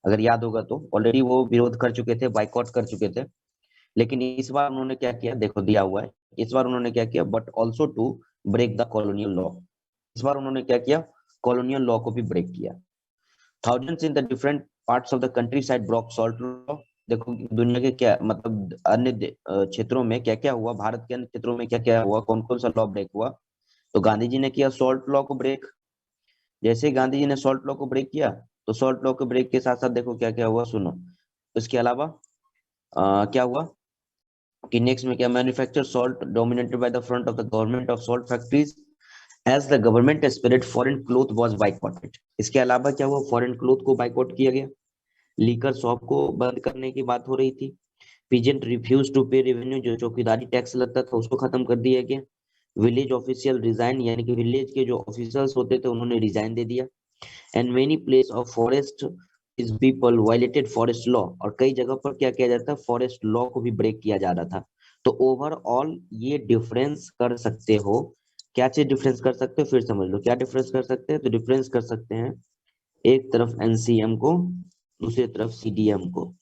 अगर याद होगा तो ऑलरेडी वो विरोध कर चुके थे, बाइकआउट कर चुके थे। लेकिन इस बार उन्होंने क्या किया, देखो दिया हुआ है, इस बार उन्होंने क्या किया, but also to break the colonial law. इस बार उन्होंने क्या किया, कॉलोनियल लॉ को भी ब्रेक किया। Thousands in the different parts of the countryside broke salt law। देखो दुनिया के क्या मतलब अन्य क्षेत्रों में क्या क्या हुआ, भारत के अन्य क्षेत्रों में क्या क्या हुआ, कौन कौन सा लॉ ब्रेक हुआ। तो गांधी जी ने किया सॉल्ट लॉ को ब्रेक। जैसे ही गांधी जी ने सॉल्ट लॉ को ब्रेक किया, तो सॉल्ट लॉ को ब्रेक के साथ साथ देखो क्या क्या हुआ, सुनो। इसके अलावा क्या हुआ कि नेक्स्ट में क्या, manufacture salt dominated by the front of the government of salt factories as the government spirit foreign cloth was boycotted. इसके अलावा क्या हुआ, फॉरेन क्लोथ को बाइकआउट किया गया। लीकर शॉप को बंद करने की बात हो रही थी। पीजेंट रिफ्यूज टू पे रेवेन्यू, जो चौकीदारी टैक्स लगता था उसको खत्म कर दिया गया। विलेज ऑफिशियल रिजाइन, यानी कि विलेज के जो ऑफिसर्स होते थे उन्होंने रिजाइन दे दिया। And many place of forest is people violated forest law, और कई जगह पर क्या किया जाता है, फॉरेस्ट लॉ को भी ब्रेक किया जा रहा था। तो ओवरऑल ये डिफरेंस कर सकते हो, क्या चीज डिफरेंस कर सकते हो, फिर समझ लो क्या डिफरेंस कर सकते हैं। तो डिफरेंस कर सकते हैं एक तरफ एनसीएम को, दूसरी तरफ सीडीएम को।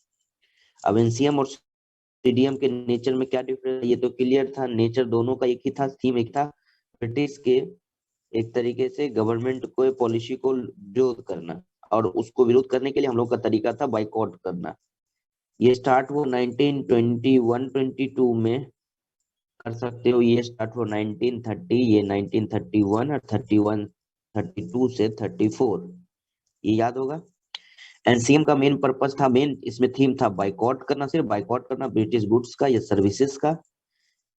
अब एनसीएम और सीडीएम के नेचर में क्या डिफरेंस है, ये तो क्लियर था, नेचर दोनों का एक ही था, थीम एक था। ब्रिटिश के एक तरीके से गवर्नमेंट को पॉलिसी को विरोध करना, और उसको विरोध करने के लिए हम लोग का तरीका था बाइकआउट करना। ये स्टार्ट हुआ 1921-22 में, कर सकते हो। ये स्टार्ट हुआ 1930, ये 1931, और 31 32 से 34, ये याद होगा। एनसीएम का मेन पर्पस था, मेन इसमें थीम था बाइकआउट करना, सिर्फ बाइकआउट करना ब्रिटिश गुड्स का या सर्विसेज का।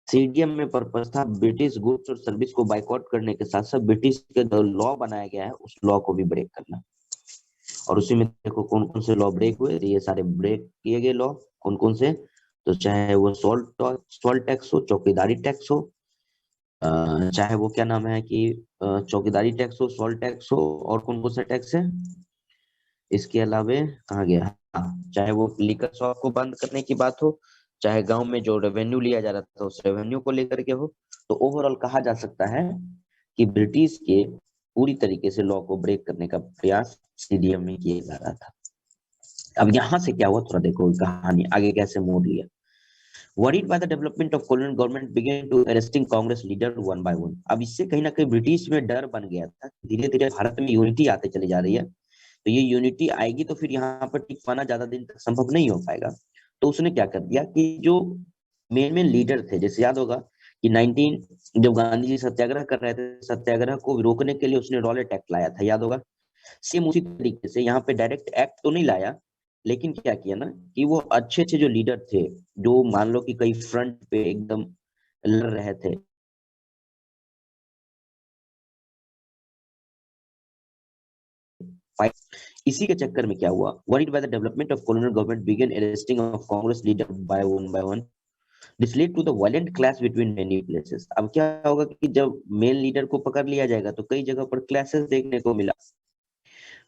सीडीएम में पर्पस था ब्रिटिश गुड्स और सर्विस को बाइकआउट करने के साथ साथ ब्रिटिश के जो लॉ बनाया गया है उस लॉ को भी ब्रेक करना। और उसी में देखो कौन कौन से लॉ ब्रेक हुए, तो ये सारे ब्रेक किए गए लॉ कौन कौन से। तो चाहे वो सॉल्ट टैक्स हो, चौकीदारी टैक्स हो, चाहे वो क्या नाम है कि चौकीदारी टैक्स हो, सॉल्ट टैक्स हो, और कौन कौन सा टैक्स है इसके अलावे, कहाँ गया, हाँ, चाहे वो लिकर शॉप को बंद करने की बात हो, चाहे गांव में जो रेवेन्यू लिया जा रहा था उस रेवेन्यू को लेकर के हो। तो ओवरऑल कहा जा सकता है कि ब्रिटिश के पूरी तरीके से लॉ को ब्रेक करने का प्रयास सीडीएम में किया जा रहा था। अब यहाँ से क्या हुआ, थोड़ा देखो कहानी आगे कैसे मोड़ लिया। Worried by the development of colonial government began to arresting Congress leader one by one। अब इससे कहीं ना कहीं ब्रिटिश में डर बन गया था, धीरे धीरे भारत में यूनिटी आते चली जा रही है, तो ये यूनिटी आएगी तो फिर यहाँ पर टिक पाना ज्यादा दिन तक संभव नहीं हो पाएगा। तो उसने क्या कर दिया कि जो मेन मेन लीडर थे, जैसे याद होगा कि 19 जब गांधी जी सत्याग्रह कर रहे थे, सत्याग्रह को रोकने के लिए उसने रॉलेट एक्ट लाया था, याद होगा। सेम उसी तरीके से यहाँ पे डायरेक्ट एक्ट तो नहीं लाया, लेकिन क्या किया ना कि वो अच्छे अच्छे जो लीडर थे, जो मान लो कि कई फ्रंट पे एकदम लड़ रहे थे, इसी के चक्कर में क्या हुआ, worried by the development of colonial government began arresting of Congress leader by one, this led to the violent clash between many places। अब क्या होगा कि जब मेन लीडर को पकड़ लिया जाएगा तो कई जगह पर क्लैशेस देखने को मिला।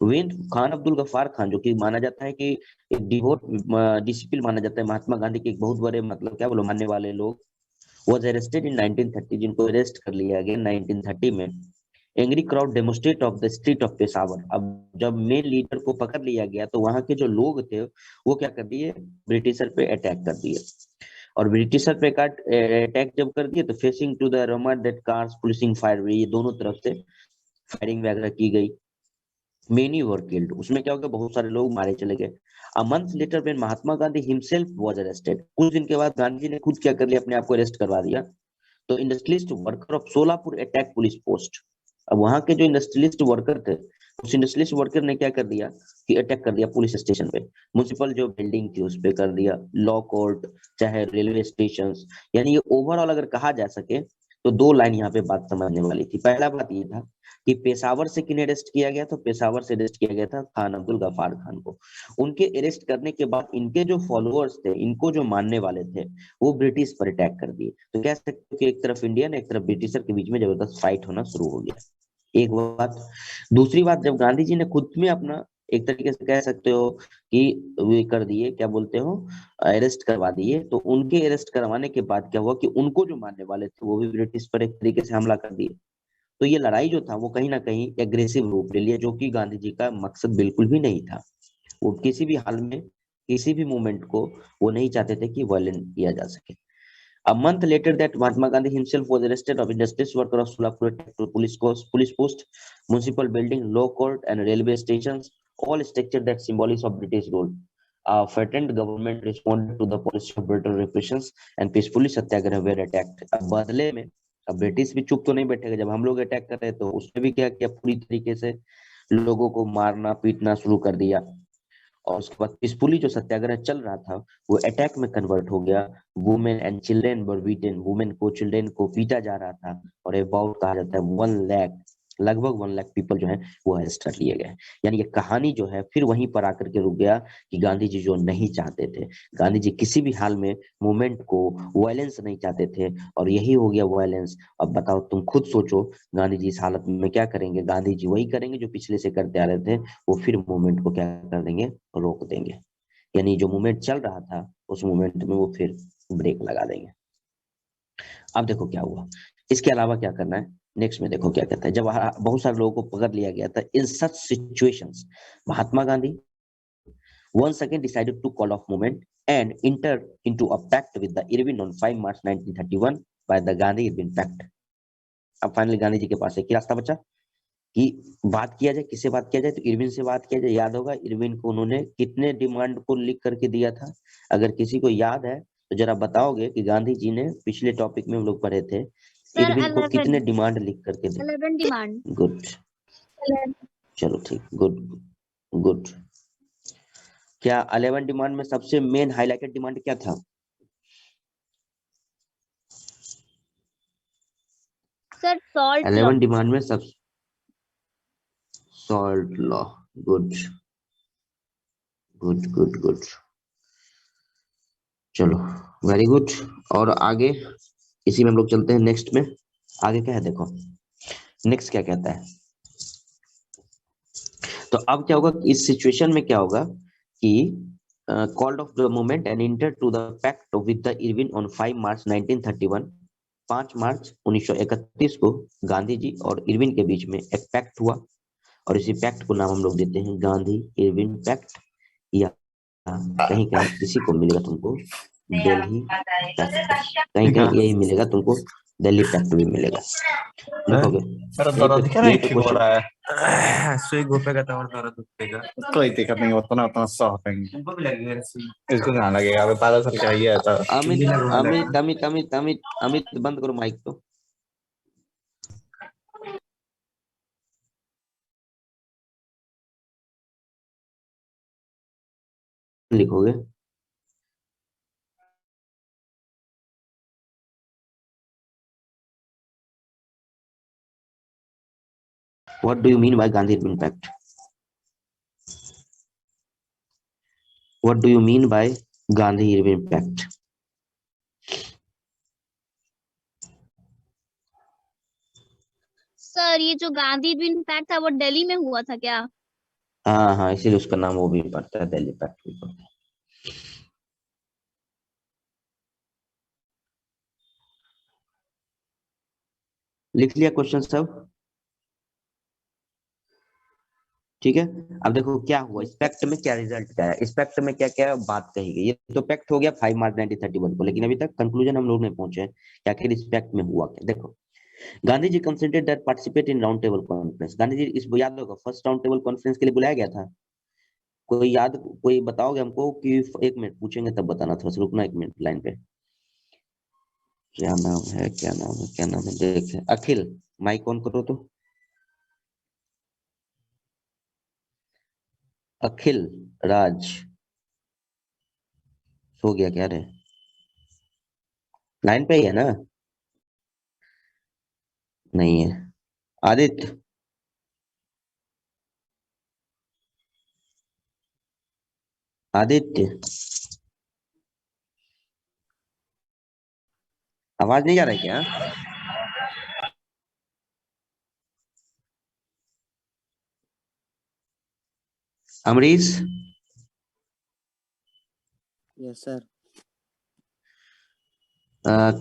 वेन खान अब्दुल गफ्फार खान, जो कि माना जाता है कि एक डिवोट डिसिपल माना जाता है महात्मा गांधी के एक बहुत बड़े मतलब क्या बोलो मानने वाले लोग, was arrested in 1930, जिनको अरेस्ट कर लिया गया 1930 में। Angry crowd demonstrate of the street of Peshawar. अब जब मेन लीडर को पकड़ लिया गया तो वहां के जो लोग थे वो क्या कर दिए, ब्रिटिशर पे अटैक कर दिए। और ब्रिटिशर पे अटैक जब कर दिए तो facing to the rumour that cars policing fire, ये दोनों तरफ से फायरिंग वगैरह की गई। मेनी वर किल्ड, उसमें क्या हो गया, बहुत सारे लोग मारे चले गए। A month later when Mahatma Gandhi himself was arrested, कुछ दिन के बाद गांधी जी ने खुद क्या कर लिया, अपने आप को अरेस्ट करवा दिया। तो industrialist worker of Solapur attack police post. अब वहां के जो इंडस्ट्रियलिस्ट वर्कर थे, उस इंडस्ट्रियलिस्ट वर्कर ने क्या कर दिया कि अटैक कर दिया पुलिस स्टेशन पे। म्युनिसिपल जो बिल्डिंग थी उस पे कर दिया, लॉ कोर्ट, चाहे रेलवे स्टेशन। यानी ये ओवरऑल अगर कहा जा सके तो दो लाइन यहाँ पे बात समझने वाली थी। पहला बात ये था कि पेशावर से किन्हें अरेस्ट किया गया, तो पेशावर से अरेस्ट किया गया था खान अब्दुल गफ्फार खान को। उनके अरेस्ट करने के बाद इनके जो फॉलोअर्स थे, इनको जो मानने वाले थे, वो ब्रिटिश पर अटैक कर दिए। तो कह सकते हो कि एक तरफ इंडियन एक तरफ ब्रिटिशर के बीच में जबरदस्त फाइट होना शुरू हो गया। एक बात। दूसरी बात, जब गांधी जी ने खुद में अपना एक तरीके से कह सकते हो कि वे कर दिए, क्या बोलते हो, अरेस्ट करवा दिए, तो उनके अरेस्ट करवाने के बाद क्या हुआ कि उनको जो मानने वाले थे वो भी ब्रिटिश पर एक तरीके से हमला कर दिए। तो ये लड़ाई जो था वो कहीं ना कहीं एग्रेसिव रूप ले लिया, जो कि गांधी जी का मकसद बिल्कुल भी नहीं था। वो किसी भी हाल में किसी भी मूवमेंट को वो नहीं चाहते थे कि वायलेंट किया जा सके। A month later, that Mahatma Gandhi himself was arrested of injustice, worker of Solapur attacked to police post, municipal building, law court, and railway stations, all structure that symbolize of British rule. A threatened government responded to the policy of brutal repressions and peacefully Satyagraha were attacked. अब बदले में अब British भी चुप तो नहीं बैठेगा, जब हम लोग अटैक कर रहे तो उसने भी क्या किया, पूरी तरीके से लोगों को मारना पीटना शुरू कर दिया। और उसके बाद पीसफुली जो सत्याग्रह चल रहा था वो अटैक में कन्वर्ट हो गया। Women and children were beaten, women को चिल्ड्रेन को पीटा जा रहा था। और अबाउट कहा जाता है 1 लाख, लगभग 1 लाख पीपल जो है वो अरेस्ट कर लिए गए। यानी ये कहानी जो है फिर वहीं पर आकर के रुक गया कि गांधी जी जो नहीं चाहते थे, गांधी जी किसी भी हाल में मूवमेंट को वायलेंस नहीं चाहते थे, और यही हो गया वायलेंस। अब बताओ, तुम खुद सोचो गांधी जी इस हालत में क्या करेंगे? गांधी जी वही करेंगे जो पिछले से करते आ रहे थे, वो फिर मूवमेंट को क्या कर देंगे, रोक देंगे। यानी जो मूवमेंट चल रहा था उस मूवमेंट में वो फिर ब्रेक लगा देंगे। अब देखो क्या हुआ, इसके अलावा क्या करना है नेक्स्ट में, देखो क्या कहता है। जब बहुत सारे लोगों को पकड़ लिया गया था, इन such situations Mahatma Gandhi once again decided to call off movement and enter into a pact with the Irwin on 5 March 1931 by the Gandhi Irwin Pact। अब फाइनली गांधी जी के पास एक ही रास्ता बचा कि बात किया जाए। किससे बात किया जाए? तो इरविन से बात किया जाए। याद होगा इरविन को उन्होंने कितने डिमांड को लिख करके दिया था? अगर किसी को याद है तो जरा बताओगे कि गांधी जी ने पिछले टॉपिक में हम लोग पढ़े थे, सर इरविन को 11 कितने डिमांड लिख करके दिए? 11 डिमांड। गुड, चलो ठीक, गुड गुड। क्या 11 डिमांड में सबसे मेन हाईलाइटेड डिमांड क्या था? Sir salt law. 11 डिमांड में सब salt law. Good good good good, चलो वेरी गुड। और आगे इसी में हम लोग चलते हैं नेक्स्ट में। आगे क्या है देखो, नेक्स्ट क्या कहता है। तो अब क्या होगा, इस सिचुएशन में क्या होगा कि called off the movement and enter to the pact with the Irwin on 5 March 1931। 5 March 1931 को गांधी जी और इरविन के बीच में एक पैक्ट हुआ, और इसी पैक्ट को नाम हम लोग देते हैं गांधी इरविन पैक्ट, या कहीं कहीं इसी को मिलेगा तुमको दिल्ली पैक्ट, कहीं कहीं यही मिलेगा तुमको, दिल्ली पैक्ट भी मिलेगा, लिखोगे यही पे क्वेश्चन। सुई घोपे का और दर्द उठेगा। कोई दिक्कत नहीं, उतना उतना सॉफ्ट है। तुमको भी लगेगा इसको कहाँ लगेगा? अबे 12 साल का ही है तो। अमित अमित अमित अमित अमित अमित बंद करो माइक तो। लिखोगे What do you mean by Gandhi Irwin Pact? What do you mean by Gandhi Irwin Pact? Sir ये जो गांधी इरविन पैक्ट था वो दिल्ली में हुआ था क्या? हाँ हाँ, इसीलिए उसका नाम वो भी पड़ता है, दिल्ली पैक्ट भी पड़ता है। लिख लिया क्वेश्चन सब? ठीक है। अब देखो क्या हुआ इस पैक्ट में, क्या रिजल्ट क्या है इस पैक्ट में, क्या क्या बात कही गई। ये तो पैक्ट हो गया 5 मार्च 1931 को, लेकिन अभी तक कंक्लूजन हम लोग नहीं पहुंचे हैं कि आखिर इस पैक्ट में हुआ क्या। देखो, Gandhi ji consented that participate in round table conference. Gandhi ji इस याद होगा फर्स्ट राउंड टेबल कॉन्फ्रेंस के लिए बुलाया गया था। कोई याद, कोई बताओगे हमको कि, एक मिनट पूछेंगे तब बताना, थोड़ा सा रुकना एक मिनट लाइन पे। क्या नाम है, क्या नाम है, क्या नाम है, देखे अखिल, माइक ऑन करो तो। अखिल राज सो गया क्या रे? लाइन पे ही है ना? नहीं है। आदित्य, आदित्य आवाज नहीं जा रहा है क्या? अमरीश? Yes sir.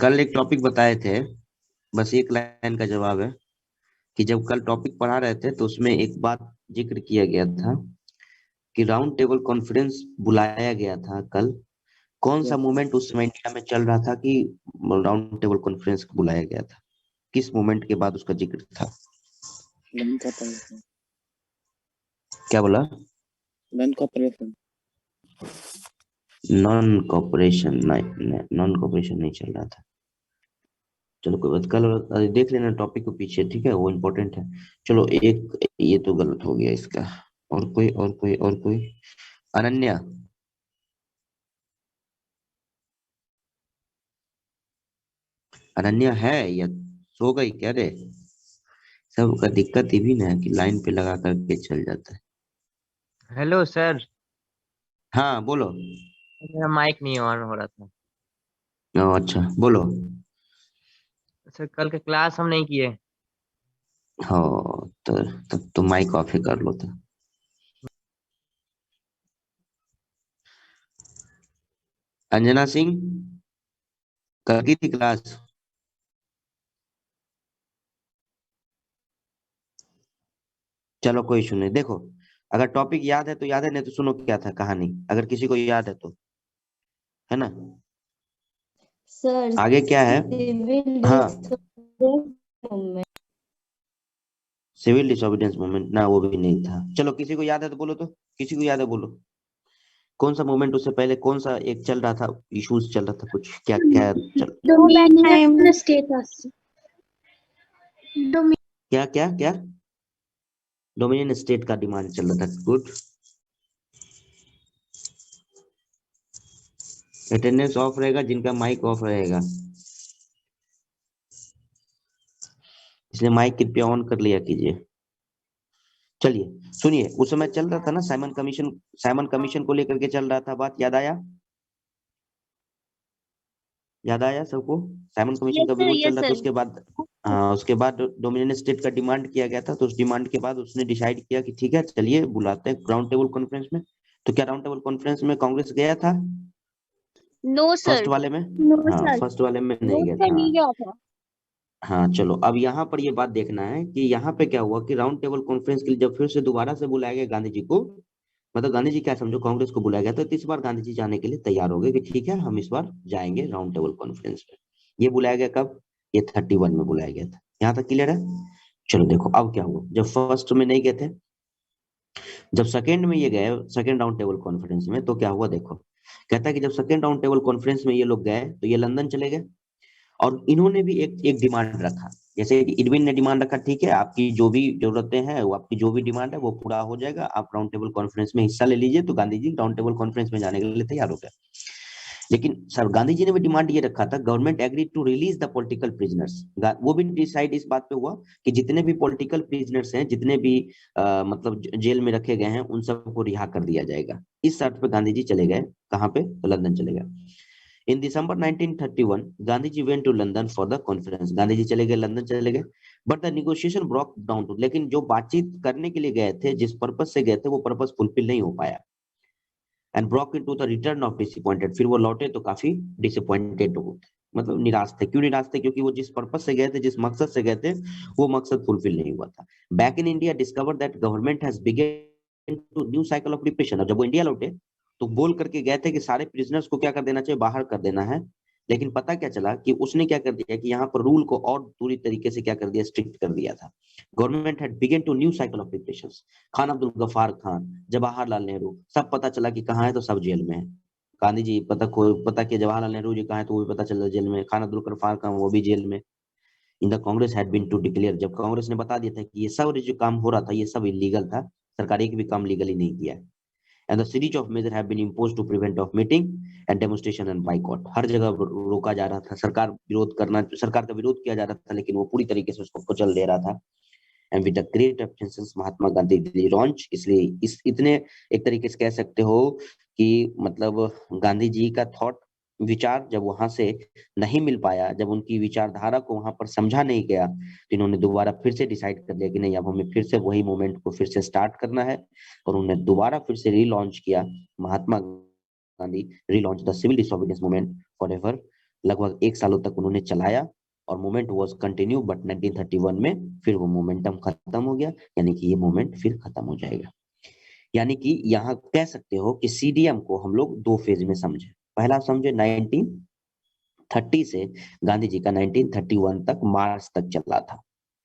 कल एक टॉपिक बताए थे, बस एक लाइन का जवाब है कि जब कल टॉपिक पढ़ा रहे थे तो उसमें एक बात जिक्र किया गया था कि राउंड टेबल कॉन्फ्रेंस बुलाया गया था कल, कौन सा मूवमेंट उस समय इंडिया में चल रहा था कि राउंड टेबल कॉन्फ्रेंस बुलाया गया था, किस मूवमेंट के बाद उसका जिक्र था? क्या बोला? Non cooperation. नॉन कॉपरेशन नहीं, नॉन कॉपरेशन नहीं चल रहा था। चलो कोई बात, कल देख लेना टॉपिक को पीछे, ठीक है, वो इम्पोर्टेंट है। चलो एक ये तो गलत हो गया इसका। और कोई और कोई और कोई? अनन्या, अनन्या है या सो गई क्या रे? सबका दिक्कत ये भी ना है कि लाइन पे लगा करके चल जाता है। हेलो सर, हाँ बोलो। मेरा माइक नहीं ऑन हो रहा था। अच्छा बोलो। सर कल का क्लास हम नहीं किए। हाँ तो तब तो माइक ऑफ ही कर लो तो। अंजना सिंह, कल की थी क्लास? चलो कोई इशू नहीं, देखो अगर टॉपिक याद है तो याद है, नहीं तो सुनो क्या था कहानी, अगर किसी को याद है तो, है ना? सर आगे क्या है? सिविल हाँ, मूवमेंट। सिविल डिसोबीडियंस मूवमेंट ना, वो भी नहीं था। चलो किसी को याद है तो बोलो, तो किसी को याद है बोलो, कौन सा मूवमेंट उससे पहले कौन सा एक चल रहा था, इश्यूज चल रहा था कुछ, क्या क्या चल, डोमिनियन स्टेटस। क्या क्या क्या? डोमिनियन स्टेट का डिमांड चल रहा था, गुड। अटेंडेंस ऑफ रहेगा जिनका माइक ऑफ रहेगा, इसलिए माइक कृपया ऑन कर लिया कीजिए। चलिए सुनिए, उस समय चल रहा था ना साइमन कमीशन को लेकर के चल रहा था बात, याद आया? याद आया सबको? साइमन कमीशन यस का सर, विरोध चल यस रहा था, सर। उसके बाद हाँ, उसके बाद डोमिनियन स्टेट का डिमांड किया गया था, तो उस डिमांड के बाद उसने डिसाइड किया कि ठीक है चलिए बुलाते हैं राउंड टेबल कॉन्फ्रेंस में। तो क्या राउंड टेबल कॉन्फ्रेंस में कांग्रेस गया था नो फर्स्ट सर। वाले में? नो हाँ सर। फर्स्ट वाले में नहीं नो गया सर, था। नहीं गया था। हाँ चलो, अब यहाँ पर ये बात देखना है कि यहाँ पे क्या हुआ कि राउंड टेबल कॉन्फ्रेंस के लिए जब फिर से दोबारा से बुलाया गया गांधी जी को, मतलब गांधी जी क्या समझो कांग्रेस को बुलाया गया, तो इस बार गांधी जी जाने के लिए तैयार हो गए कि ठीक है हम इस बार जाएंगे राउंड टेबल कॉन्फ्रेंस में। ये बुलाया गया कब? ये 31 में बुलाया गया था। यहाँ तक क्लियर है? चलो देखो अब क्या हुआ, जब फर्स्ट में नहीं गए थे, जब सेकंड में ये गए, सेकंड राउंड टेबल कॉन्फ्रेंस में, तो क्या हुआ देखो, कहता है कि जब सेकंड राउंड टेबल कॉन्फ्रेंस में ये लोग गए तो ये लंदन चले गए, और इन्होंने भी एक एक डिमांड रखा, जैसे कि इरविन ने डिमांड रखा, ठीक है आपकी जो भी जरूरतें हैं, वो आपकी जो भी डिमांड है वो पूरा हो जाएगा, आप राउंड टेबल कॉन्फ्रेंस में हिस्सा ले लीजिए। तो Gandhi ji round table conference में जाने के लिए तैयार हो गए। लेकिन सर गांधी जी ने भी डिमांड ये रखा था, government agree to release the political prisoners. वो भी डिसाइड इस बात पे हुआ कि जितने भी पॉलिटिकल प्रिजनर्स हैं, जितने भी मतलब जेल में रखे गए हैं, उन सबको रिहा कर दिया जाएगा। इस शर्त पे गांधी जी चले गए, कहाँ पे? तो लंदन चले गए। In December 1931 Gandhi ji went to London for the conference, Gandhi ji चले गए, लंदन चले गए। But the negotiation broke down to, लेकिन जो बातचीत करने के लिए गए थे, जिस पर्पस से गए थे, वो पर्पस फुलफिल नहीं हो पाया। And broke into the return of disappointed, फिर वो लौटे तो काफी डिसअपॉइंटेड हो, मतलब निराश थे। क्यों निराश थे? क्योंकि वो जिस पर्पस से गए थे, जिस मकसद से गए थे, वो मकसद फुलफिल नहीं हुआ था। Back in India discover that government has begun to new cycle of depression. जब वो इंडिया लौटे तो बोल करके गए थे कि सारे प्रिजनर्स को क्या कर देना चाहिए, बाहर कर देना है। लेकिन पता क्या चला कि उसने क्या कर दिया कि यहाँ पर रूल को और पूरी तरीके से क्या कर दिया, स्ट्रिक्ट कर दिया था। Government had begun to new cycle of depression. Khan Abdul Ghaffar Khan, Jawaharlal Nehru, सब पता चला कि कहाँ है तो सब जेल में है। गांधी जी पता कि जवाहरलाल नेहरू जी कहाँ है तो वो भी पता चला जेल में। खान अब्दुल गफ्फार खान वो भी जेल में। In the Congress had been to declare, जब कांग्रेस ने बता दिया था कि ये सब जो काम हो रहा था ये सब इलीगल था, सरकार एक भी काम लीगली नहीं किया है। And the series of major have been imposed to prevent of meeting and demonstration and boycott. हर जगह रोका जा रहा था, सरकार का विरोध किया जा रहा था, लेकिन वो पूरी तरीके से उसको कुचल दे रहा था। And with the great absence Mahatma Gandhi launch, इसलिए इस इतने एक तरीके से कह सकते हो कि मतलब गांधी जी का थॉट, विचार जब वहां से नहीं मिल पाया, जब उनकी विचारधारा को वहां पर समझा नहीं गया, तो इन्होंने दोबारा फिर से डिसाइड कर लिया कि नहीं, अब हमें फिर से वही मूवमेंट को फिर से स्टार्ट करना है। और उन्होंने दोबारा फिर से रीलॉन्च किया, Mahatma Gandhi relaunch the civil disobedience movement for ever. लगभग 1 सालों तक उन्होंने चलाया और मूवमेंट वाज कंटिन्यू, बट 1931 में फिर वो मोमेंटम खत्म हो गया, यानी कि ये मूवमेंट फिर खत्म हो जाएगा। यानी कि यहाँ कह सकते हो कि सीडीएम को हम लोग दो फेज में समझे। पहला समझे 1930 से गांधी जी का 1931 तक, मार्च तक चला था।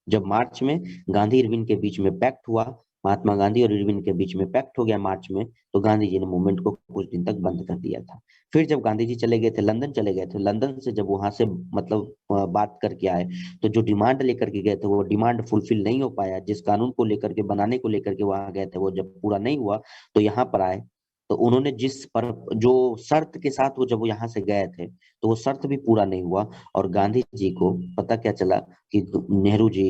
जब मार्च में गांधी इरविन के बीच में पैक्ट हुआ, महात्मा गांधी और इरविन के बीच में पैक्ट हो गया मार्च में, तो गांधी जी ने मूवमेंट को कुछ दिन तक बंद कर दिया था। फिर जब गांधी जी चले गए थे, लंदन चले गए थे, लंदन से जब वहां से मतलब बात करके आए, तो जो डिमांड लेकर के गए थे वो डिमांड फुलफिल नहीं हो पाया। जिस कानून को लेकर के बनाने को लेकर के वहां गए थे वो जब पूरा नहीं हुआ, तो यहाँ पर आए, तो उन्होंने जिस पर जो शर्त के साथ वो जब वो यहाँ से गए थे, तो वो शर्त भी पूरा नहीं हुआ। और गांधी जी को पता क्या चला कि नेहरू जी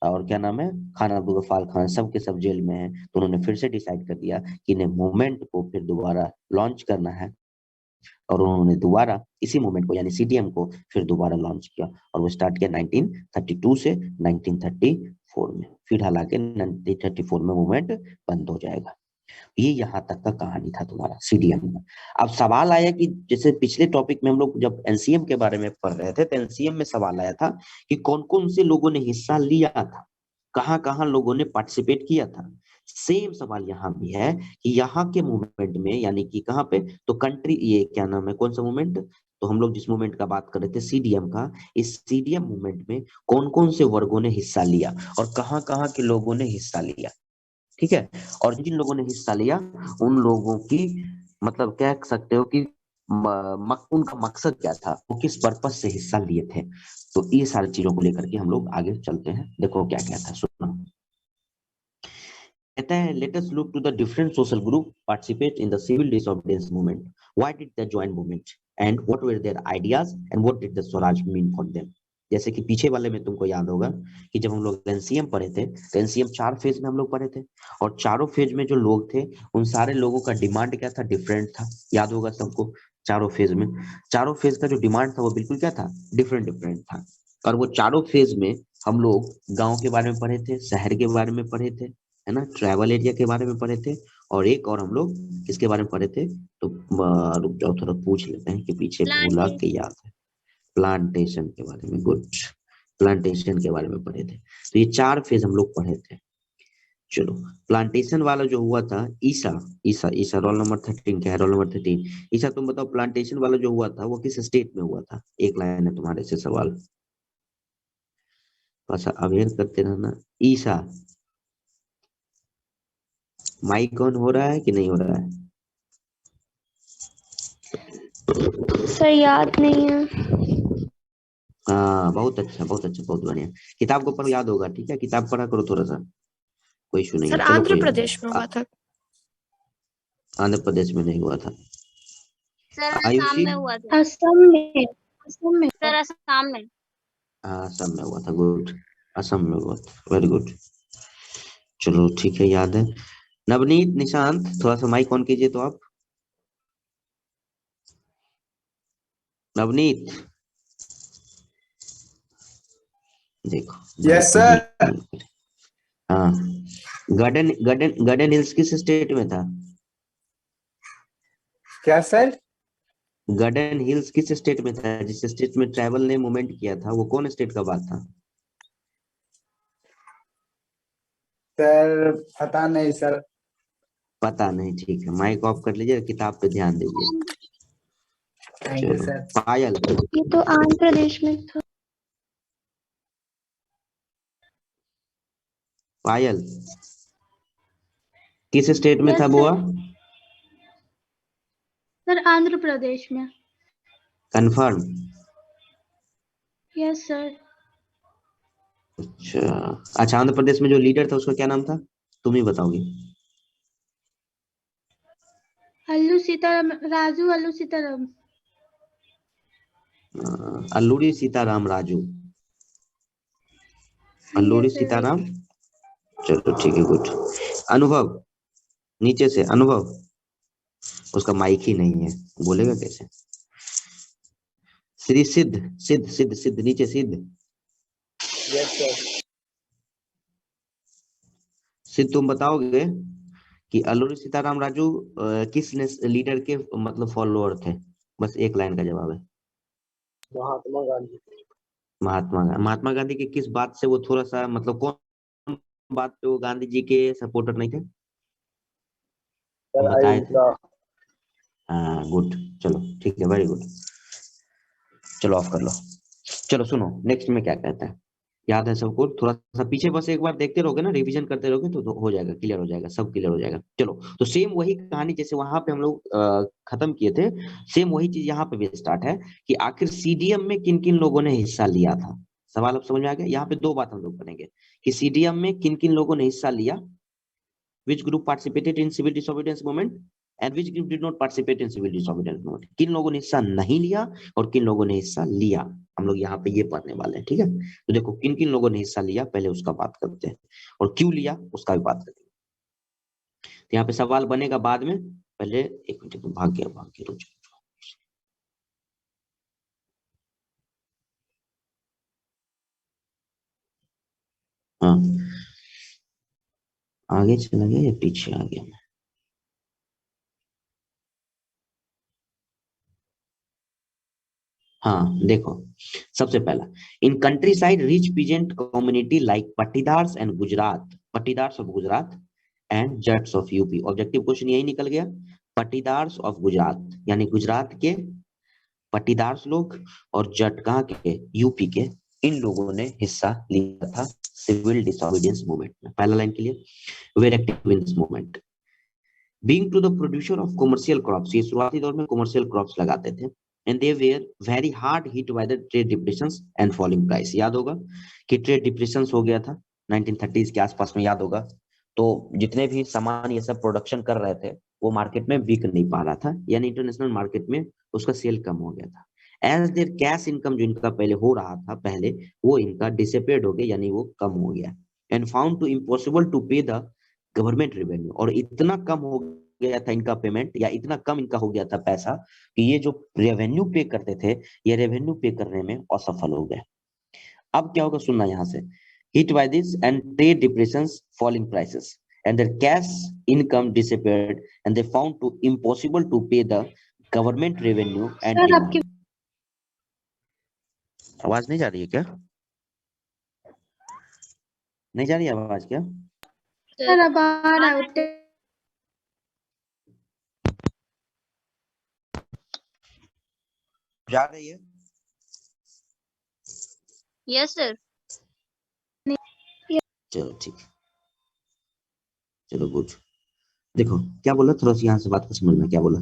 और क्या नाम है, खान अब्दुल गफ्फार खान, सब के सब जेल में हैं। तो उन्होंने फिर से डिसाइड कर दिया कि इन्हें मूवमेंट को फिर दोबारा लॉन्च करना है, और उन्होंने दोबारा इसी मूवमेंट को यानी सीडीएम को फिर दोबारा लॉन्च किया, और वो स्टार्ट किया 1932 से 1934 में। फिर हालांकि 1934 में मूवमेंट बंद हो जाएगा। ये यहाँ तक का कहानी था तुम्हारा सीडीएम में। अब सवाल आया कि जैसे पिछले टॉपिक में हम लोग जब एनसीएम के बारे में पढ़ रहे थे, तो एनसीएम में सवाल आया था कि कौन कौन से लोगों ने हिस्सा लिया था, कहाँ कहाँ लोगों ने पार्टिसिपेट किया था। सेम सवाल यहाँ भी है कि यहाँ के मूवमेंट में, यानी कि कहाँ पे, तो कंट्री, ये क्या नाम है, कौन सा मूवमेंट, तो हम लोग जिस मूवमेंट का बात कर रहे थे सीडीएम का, इस सीडीएम मूवमेंट में कौन कौन से वर्गों ने हिस्सा लिया और कहाँ कहाँ के लोगों ने हिस्सा लिया। ठीक है, और जिन लोगों ने हिस्सा लिया उन लोगों की मतलब कह सकते हो कि उनका मकसद क्या था, वो किस पर्पस से हिस्सा लिए थे। तो ये सारी चीजों को लेकर के हम लोग आगे चलते हैं। देखो क्या क्या था, सुनो। कहता है let us look to the different social group participate in the civil disobedience movement, why did they join movement and what were their ideas and what did the Swaraj mean for them. जैसे कि पीछे वाले में तुमको याद होगा कि जब हम लोग एनसीएम पढ़े थे, तो एनसीएम 4 फेज में हम लोग पढ़े थे, और चारों फेज में जो लोग थे उन सारे लोगों का डिमांड क्या था, डिफरेंट था। याद होगा सबको, चारों फेज में, चारों फेज का जो डिमांड था वो बिल्कुल क्या था, डिफरेंट डिफरेंट था। और वो चारों फेज में हम लोग गांव के बारे में पढ़े थे, शहर के बारे में पढ़े थे, है ना, ट्रैवल एरिया के बारे में पढ़े थे, और एक और हम लोग किसके बारे में पढ़े थे, तो रुक जाओ थोड़ा पूछ लेते हैं कि पीछे भूला के याद है। प्लांटेशन के बारे में, गुड, प्लांटेशन के बारे में पढ़े थे। तो ये 4 फेज हम लोग पढ़े थे। चलो, प्लांटेशन वाला जो हुआ था, ईसा ईसा ईसा रोल नंबर 13 क्या है, रोल नंबर 13। ईसा तुम बताओ, प्लांटेशन वाला जो हुआ था वो किस स्टेट में हुआ था। एक लाइन है तुम्हारे से सवाल, बस अवेयर करते रहना। ईसा, माइक ऑन हो रहा है कि नहीं हो रहा है। सर याद नहीं है। हाँ, बहुत अच्छा बहुत अच्छा, बहुत बढ़िया। किताब को पढ़ो, याद होगा। ठीक है, किताब पढ़ा करो थोड़ा सा, कोई इशू नहीं है। सर चलो आंध्र कोई प्रदेश में हुआ था। आंध्र प्रदेश में नहीं हुआ था। सर आयुषी, असम में हुआ था। असम में, असम में। सर असम में। हाँ, असम में हुआ था, गुड, असम में हुआ था, वेरी गुड। चलो ठीक है, याद है। नवनीत, निशांत, थोड़ा सा माइक ऑन कीजिए तो आप। नवनीत, देखो यस सर। हाँ, गार्डन गार्डन गार्डन हिल्स किस स्टेट में था। क्या सर? गार्डन हिल्स किस स्टेट में था, जिस स्टेट में ट्राइबल ने मूवमेंट किया था, वो कौन स्टेट का बात था। सर पता नहीं सर। पता नहीं, ठीक है, माइक ऑफ कर लीजिए, किताब पे ध्यान दीजिए। थैंक यू चलो, सर। पायल, ये तो आंध्र प्रदेश में था। पायल किस स्टेट में यस था सर। बुआ। सर आंध्र प्रदेश में। कंफर्म। Yes sir. अच्छा, आंध्र प्रदेश में जो लीडर था उसका क्या नाम था, तुम ही बताओगे। अल्लू सीताराम, राजू अल्लू सीताराम। अल्लूरी सीताराम राजू, अल्लूरी सीताराम। चलो ठीक है, गुड। अनुभव, नीचे से अनुभव, उसका माइक ही नहीं है, बोलेगा कैसे। श्री सिद्ध सिद्ध सिद्ध सिद्ध, नीचे सिद्ध। Yes sir. सिद्ध, तुम बताओगे कि अल्लूरी सीताराम राजू किस लीडर के मतलब फॉलोअर थे। बस एक लाइन का जवाब है। महात्मा गांधी। महात्मा गांधी की किस बात से वो थोड़ा सा मतलब कौन बात पे वो गांधी जी के सपोर्टर नहीं थे। सर आई बताए थे। सा हाँ गुड, चलो ठीक है, वेरी गुड। चलो ऑफ कर लो। चलो सुनो नेक्स्ट में क्या कहता है, याद है सबको? थोड़ा सा पीछे बस एक बार देखते रहोगे ना, रिवीजन करते रहोगे तो हो जाएगा, क्लियर हो जाएगा, सब क्लियर हो जाएगा। चलो तो सेम वही कहानी जैसे वहां पे हम लोग खत्म किए थे, सेम वही चीज यहाँ पे भी स्टार्ट है कि आखिर सीडीएम में किन किन लोगों ने हिस्सा लिया था। सवाल अब समझ में आ गया? यहाँ पे दो बात हम लोग करेंगे कि सीडीएम में किन किन लोगों ने हिस्सा लिया, which group participated in civil disobedience movement and which group did not participate in civil disobedience movement। किन लोगों ने हिस्सा नहीं लिया और किन लोगों ने हिस्सा लिया, हम लोग यहाँ पे ये पढ़ने वाले हैं, ठीक है? तो देखो किन किन लोगों ने हिस्सा लिया पहले उसका बात करते हैं, और क्यों लिया उसका भी बात करेंगे। तो यहाँ पे सवाल बनेगा बाद में, पहले एक मिनट, भाग गया रुक जाओ। हाँ आगे चला गया या पीछे आ गया? हाँ देखो, सबसे पहला, in countryside rich peasant community like Patidars and Gujarat, Patidars of Gujarat and Jats of UP. Objective question यही निकल गया, पट्टीदार्स ऑफ गुजरात यानी गुजरात के पट्टीदार्स लोग और जट कहाँ के, यूपी के, इन लोगों ने हिस्सा लिया था सिविल डिसोबीडियंस मूवमेंट में। पहला लाइन के लिए, were active in this movement being to the producer of commercial crops, ये शुरुआती दौर में कमर्शियल क्रॉप्स लगाते थे, and they were very hard hit by the trade depressions and falling price. याद होगा कि ट्रेड डिप्रेशंस हो गया था 1930s के आसपास में, याद होगा? तो जितने भी सामान ये सब प्रोडक्शन कर रहे थे वो मार्केट में बिक नहीं पा रहा था, यानी इंटरनेशनल मार्केट में उसका सेल कम हो गया था। एज देयर कैश इनकम जो इनका पहले हो रहा था पहले, वो इनका डिसअपियर्ड हो गया, यानी वो कम हो गया, and found to impossible to pay the government revenue, और इतना कम हो गया था इनका पेमेंट, या इतना कम इनका हो गया था पैसा कि ये जो रेवेन्यू पे करते थे ये रेवेन्यू पे करने में असफल हो गए। अब क्या होगा सुनना यहाँ से, hit by this and trade depressions, falling prices and their cash income disappeared and they found to impossible to pay the government revenue and sir आपकी demand। आवाज नहीं जा रही है क्या? नहीं जा रही है आवाज क्या? सर अब आ रहा है। जा रही है? Yes sir. चलो ठीक, चलो गुड। देखो क्या बोला, थोड़ा सा यहाँ से बात को समझना क्या बोला।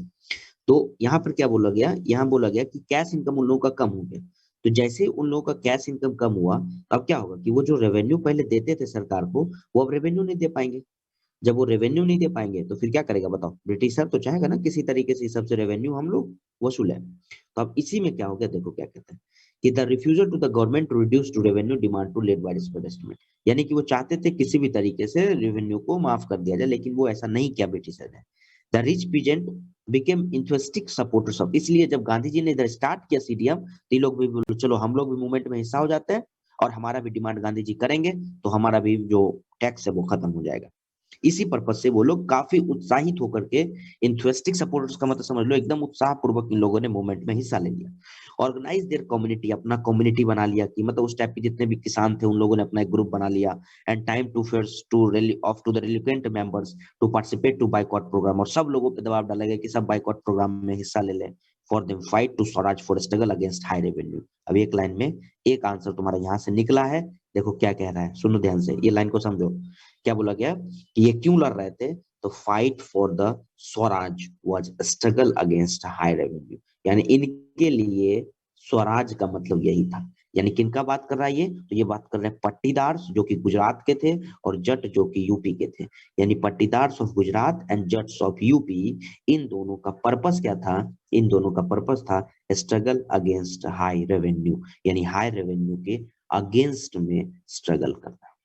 तो यहाँ पर क्या बोला गया, यहाँ बोला गया कि कैश इनकम उन लोगों का कम हो गया, तो जैसे उन लोगों का कैश इनकम कम हुआ, अब क्या होगा कि वो जो रेवेन्यू पहले देते थे सरकार को, वो अब रेवेन्यू नहीं दे पाएंगे। जब वो रेवेन्यू नहीं दे पाएंगे तो फिर क्या करेगा बताओ? ब्रिटिशर तो चाहेगा ना किसी तरीके से सबसे रेवेन्यू हम लोग वसूले। तो अब इसी में क्या हो गया, देखो क्या कहते हैं कि the refusal to the government to reduce to revenue demand to let by estimate, यानी कि वो चाहते थे किसी भी तरीके से रेवेन्यू को माफ कर दिया जाए, लेकिन वो ऐसा नहीं किया ब्रिटिशर ने। The rich peasant became enthusiastic supporters of, इसलिए जब गांधी जी ने इधर स्टार्ट किया सीडीएम, तो ये लोग भी बोले चलो हम लोग भी मूवमेंट में हिस्सा हो जाते हैं और हमारा भी डिमांड गांधी जी करेंगे, तो हमारा भी जो टैक्स है वो खत्म हो जाएगा। इसी पर्पज से वो लोग काफी उत्साहित होकर के, इंथुसिस्टिक सपोर्टर्स का मतलब समझ लो एकदम उत्साह पूर्वक इन लोगों ने मूवमेंट में हिस्सा ले लिया। ऑर्गेनाइज देयर कम्युनिटी, अपना कम्युनिटी बना लिया, कि मतलब उस टाइप के जितने भी किसान थे उन लोगों ने अपना एक ग्रुप बना लिया। And time to first to rally of to the reluctant members to participate to boycott programme, और सब लोगों पे दबाव डाला गया कि सब बाइकॉट प्रोग्राम में हिस्सा ले लें। For them fight to Swaraj for struggle against high revenue. अब एक लाइन में एक आंसर तुम्हारा यहाँ से निकला है, देखो क्या कह रहा है, सुनो ध्यान से, ये लाइन को समझो। क्या बोला गया कि ये क्यों लड़ रहे थे, तो fight for the Swaraj was struggle against high revenue, यानी इनके लिए स्वराज का मतलब यही था। यानी किनका बात कर रहा है ये, तो ये बात कर रहे हैं पट्टीदार्स जो कि गुजरात के थे और जट जो कि यूपी के थे, यानी Patidars of Gujarat and Jats of UP. इन दोनों का पर्पस क्या था, इन दोनों का पर्पस था स्ट्रगल अगेंस्ट हाई रेवेन्यू, यानी हाई रेवेन्यू के अगेंस्ट में स्ट्रगल करना।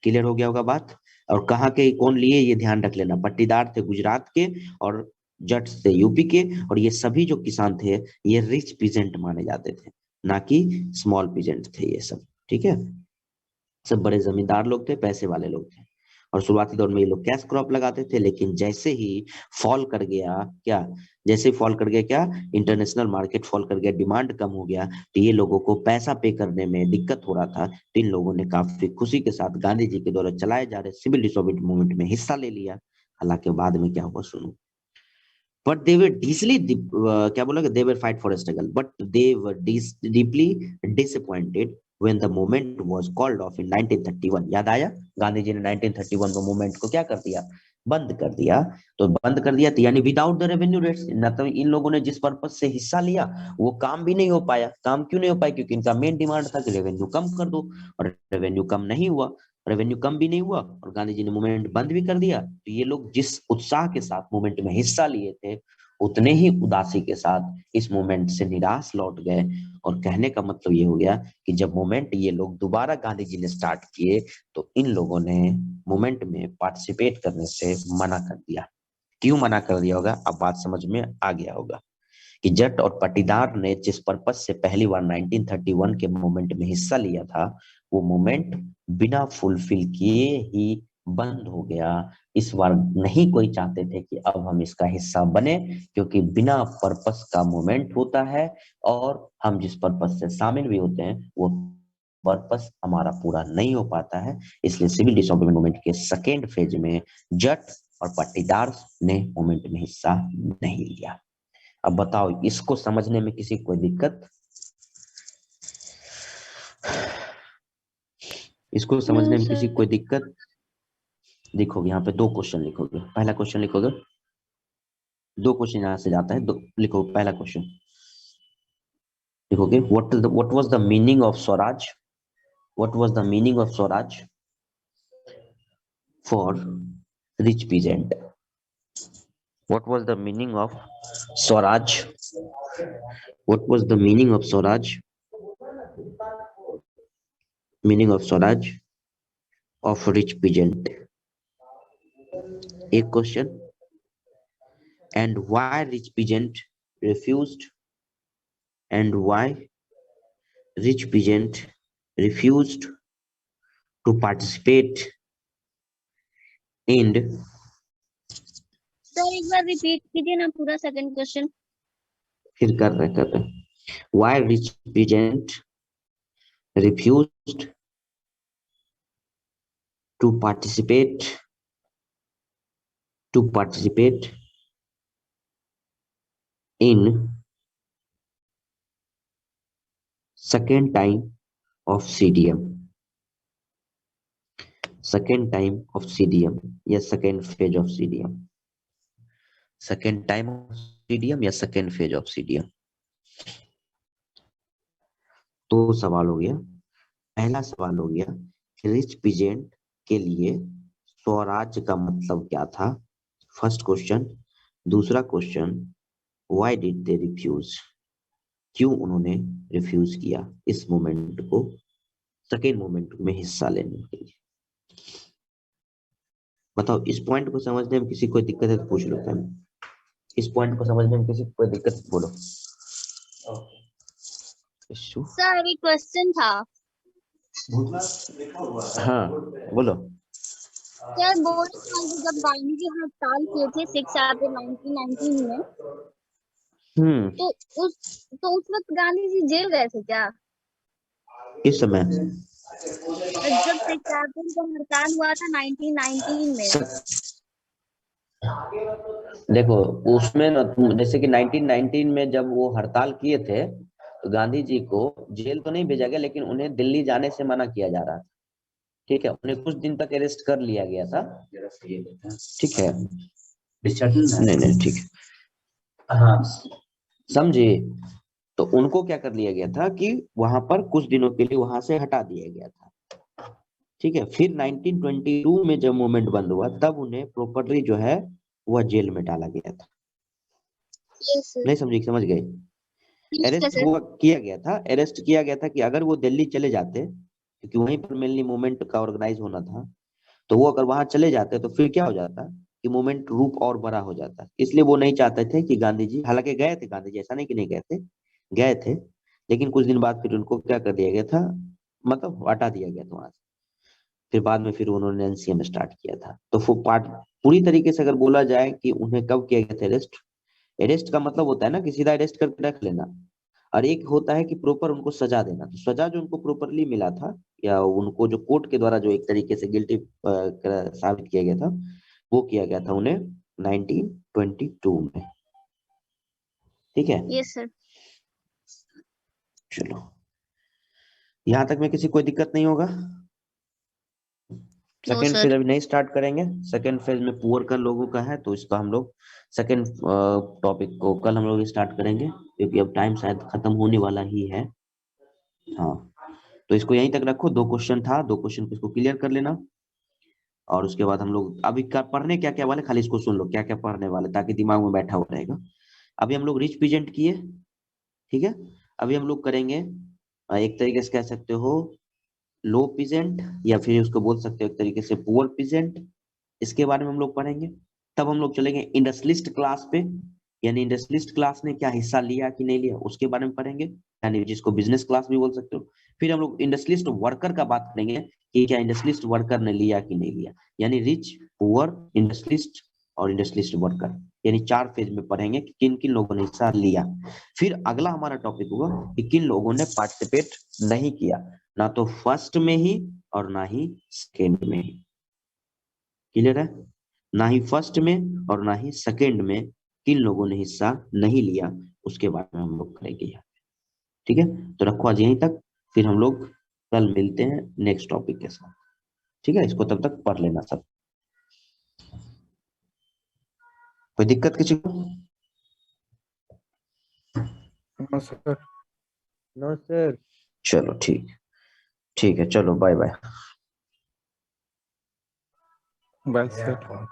क्लियर हो गया होगा बात? और कहाँ के कौन लिए ये ध्यान रख लेना, पट्टीदार थे गुजरात के और जट थे यूपी के, और ये सभी जो किसान थे ये रिच पीजेंट माने जाते थे, ना कि स्मॉल पीजेंट थे ये सब, ठीक है? सब बड़े जमींदार लोग थे, पैसे वाले लोग थे, और शुरुआती दौर में ये लोग कैश क्रॉप लगाते थे। लेकिन जैसे ही फॉल कर गया क्या, जैसे फॉल कर गया क्या, इंटरनेशनल मार्केट फॉल कर गया, डिमांड कम हो गया, तो ये लोगों को पैसा पे करने में दिक्कत हो रहा था। तो इन लोगों ने काफी खुशी के साथ गांधी जी के द्वारा चलाए जा रहे सिविल डिसोबीडियंस मूवमेंट में हिस्सा ले लिया। हालांकि बाद में क्या हुआ सुनो। But they were क्या बोला, they were fight for a struggle, but they were deeply disappointed when the movement was called off in 1931. याद आया, गांधी जी ने 1931 में मूवमेंट को क्या कर दिया, बंद कर दिया। तो बंद कर दिया तो यानी विदाउट द रेवेन्यू रेट्स, मतलब इन लोगों ने जिस पर्पज से हिस्सा लिया वो काम भी नहीं हो पाया। काम क्यों नहीं हो पाया, क्योंकि इनका मेन डिमांड था कि रेवेन्यू कम कर दो, और रेवेन्यू कम नहीं हुआ, रेवेन्यू कम भी नहीं हुआ और गांधी जी ने मूवमेंट बंद भी कर दिया। तो ये लोग जिस उत्साह के साथ मूवमेंट में हिस्सा लिए थे उतने ही उदासी के साथ इस मूवमेंट से निराश लौट गए। और कहने का मतलब ये हो गया कि जब मूवमेंट ये लोग दोबारा गांधी जी ने स्टार्ट किए तो इन लोगों ने मूवमेंट में पार्टिसिपेट करने से मना कर दिया। क्यों मना कर दिया होगा, अब बात समझ में आ गया होगा कि जट और पाटीदार ने जिस पर्पज से पहली बार 1931 के मूवमेंट में हिस्सा लिया था वो मूवमेंट बिना फुलफिल किए ही बंद हो गया। इस बार नहीं कोई चाहते थे कि अब हम इसका हिस्सा बने, क्योंकि बिना पर्पस का मूवमेंट होता है और हम जिस पर्पस से शामिल भी होते हैं वो पर्पस हमारा पूरा नहीं हो पाता है। इसलिए सिविल डिसऑर्डर मूवमेंट के सेकेंड फेज में जट और पाटीदार ने मूवमेंट में हिस्सा नहीं लिया। अब बताओ इसको समझने में किसी को कोई दिक्कत, इसको समझने में किसी को कोई दिक्कत? लिखोगे यहाँ पे दो क्वेश्चन लिखोगे, पहला क्वेश्चन लिखोगे, दो क्वेश्चन यहाँ से जाता है, दो लिखो। पहला क्वेश्चन लिखोगे what was the meaning of Swaraj, what was the meaning of Swaraj for rich peasant, what was the meaning of Swaraj, what was the meaning of Swaraj, meaning of Swaraj of rich peasant। एक question, and why rich peasant refused, and why rich peasant refused to participate in। Sir एक बार repeat कीजिए ना पूरा second question. फिर कर रहे why rich peasant refused to participate in second time of CDM, second time of CDM या second phase of CDM, second time of CDM या second phase of CDM। तो सवाल हो गया, पहला सवाल हो गया कि रिच पीजेंट के लिए स्वराज का मतलब क्या था, फर्स्ट क्वेश्चन। दूसरा question, why did they refuse, क्यों उन्होंने रिफ्यूज किया इस मूवमेंट को, सेकेंड मूवमेंट में हिस्सा लेने के लिए। बताओ इस पॉइंट को समझने में किसी को दिक्कत है तो पूछ लो, इस पॉइंट को समझने में किसी को कोई दिक्कत बोलो। सर एक क्वेश्चन था। हाँ बोलो। सर बोल रहे थे जब गांधी जी हड़ताल किए थे 6 अप्रैल 1919 में, तो उस वक्त गांधी जी जेल गए थे क्या? किस समय? जब 6 अप्रैल को हड़ताल हुआ था 1919 में। देखो उसमें ना, जैसे कि 1919 में जब वो हड़ताल किए थे तो गांधी जी को जेल तो नहीं भेजा गया, लेकिन उन्हें दिल्ली जाने से मना किया जा रहा था। ठीक है, उन्हें कुछ दिन तक अरेस्ट कर लिया गया था। ठीक है, नहीं ठीक है, हाँ समझे। तो उनको क्या कर लिया गया था कि वहां पर कुछ दिनों के लिए वहां से हटा दिया गया था। ठीक है, फिर 1922 में जब मूवमेंट बंद हुआ तब उन्हें प्रॉपरली जो है वह जेल में डाला गया था। नहीं समझे, समझ गए? अरेस्ट किया गया था, अरेस्ट किया गया था कि अगर वो दिल्ली चले जाते, क्योंकि वहीं पर मेनली मूवमेंट का ऑर्गेनाइज होना था, तो वो अगर वहां चले जाते तो फिर क्या हो जाता कि मूवमेंट रूप और बड़ा हो जाता। इसलिए वो नहीं चाहते थे कि गांधी जी, हालांकि गए थे गांधी जी, ऐसा नहीं कि नहीं गए थे, गए थे, लेकिन कुछ दिन बाद फिर उनको क्या कर दिया गया था, मतलब हटा दिया गया था वहां से। फिर बाद में फिर उन्होंने एनसीएम स्टार्ट किया था। तो पूरी तरीके से अगर बोला जाए कि उन्हें कब किया गया था अरेस्ट, अरेस्ट का मतलब होता है ना कि सीधा अरेस्ट करके रख लेना, और एक होता है कि प्रॉपर उनको सजा देना। तो सजा जो उनको प्रॉपरली मिला था या उनको जो कोर्ट के द्वारा जो एक तरीके से गिल्टी साबित किया गया था, वो किया गया था उन्हें 1922 में। ठीक है, यस सर। चलो यहां तक में किसी कोई दिक्कत नहीं होगा। No second sir. फेज अभी नहीं स्टार्ट करेंगे, सेकेंड फेज में पुअर का लोगों का है, तो इसका हम लोग सेकेंड टॉपिक को कल हम लोग स्टार्ट करेंगे, क्योंकि अब टाइम शायद खत्म होने वाला ही है। हाँ, तो इसको यहीं तक रखो, 2 क्वेश्चन था, 2 क्वेश्चन को इसको क्लियर कर लेना, और उसके बाद हम लोग अभी पढ़ने क्या क्या वाले, खाली इसको सुन लो क्या क्या पढ़ने वाले, ताकि दिमाग में बैठा हुआ रहेगा। अभी हम लोग रिच पीजेंट किए, ठीक है। अभी हम लोग करेंगे एक तरीके से कह सकते हो लो पीजेंट, या फिर उसको बोल सकते हो एक तरीके से पुअर पीजेंट, इसके बारे में हम लोग पढ़ेंगे। तब हम लोग चलेंगे इंडस्ट्रियलिस्ट क्लास पे, यानी इंडस्ट्रियलिस्ट क्लास ने क्या हिस्सा लिया कि नहीं लिया उसके बारे में पढ़ेंगे, यानी जिसको बिजनेस क्लास भी बोल सकते हो। फिर हम लोग इंडस्ट्रियलिस्ट वर्कर का बात करेंगे कि क्या इंडस्ट्रियलिस्ट वर्कर ने लिया कि नहीं लिया, यानी रिच, पुअर, इंडस्ट्रियलिस्ट और इंडस्ट्रियलिस्ट वर्कर, यानी 4 फेज में पढ़ेंगे कि किन किन लोगों ने हिस्सा लिया। फिर अगला हमारा टॉपिक होगा कि किन लोगों ने पार्टिसिपेट नहीं किया, ना तो फर्स्ट में ही और ना ही सेकेंड में ही। क्लियर है? ना ही फर्स्ट में और ना ही सेकेंड में किन लोगों ने हिस्सा नहीं लिया, उसके बारे में हम लोग करेंगे यहाँ। ठीक है, तो रखो आज यहीं तक, फिर हम लोग कल मिलते हैं नेक्स्ट टॉपिक के साथ। ठीक है, इसको तब तक पढ़ लेना सब। कोई दिक्कत किसी को? No sir. No sir. चलो ठीक, ठीक है, चलो बाय बाय। Bye sir.